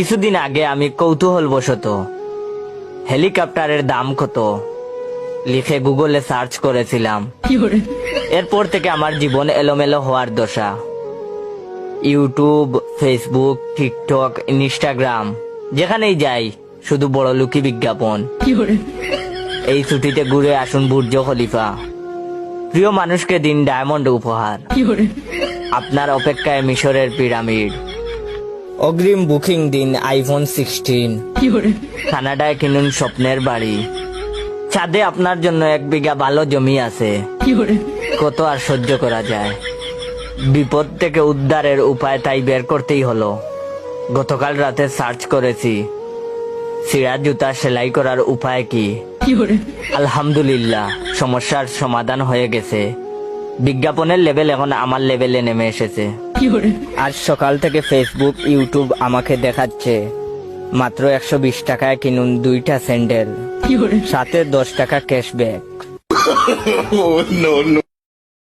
কিছুদিন আগে আমি কৌতূহলবশত হেলিকপ্টারের দাম কত লিখে গুগলে সার্চ করেছিলাম। এরপর থেকে আমার জীবন এলোমেলো হওয়ার দশা। ইউটিউব, ফেসবুক, টিকটক, ইনস্টাগ্রাম, যেখানেই যাই শুধু বড়লোকি বিজ্ঞাপন। এই ছুটিতে ঘুরে আসুন বুর্জ খলিফা, প্রিয় মানুষকে দিন ডায়মন্ড উপহার, আপনার অপেক্ষায় মিশরের পিরামিড, অগ্রিম বুকিং দিন আইফোন 16, কানাডায় কিনুন স্বপ্নের বাড়ি, ছাদে আপনার জন্য 1 বিঘা ভালো জমি আছে। কত আর সহ্য করা যায়। বিপদ থেকে উদ্ধারের উপায় তাই বের করতেই হলো। গতকাল রাতে সার্চ করেছি ছিঁড়া জুতা সেলাই করার উপায় কি। আলহামদুলিল্লাহ, সমস্যার সমাধান হয়ে গেছে। বিজ্ঞাপনের লেভেল এখন আমার লেভেলে নেমে এসেছে। আজ সকাল থেকে ফেসবুক, ইউটিউব আমাকে দেখাচ্ছে মাত্র 120 টাকায় কিনুন 2টা স্যান্ডেল, সাথে 10 টাকা ক্যাশব্যাক।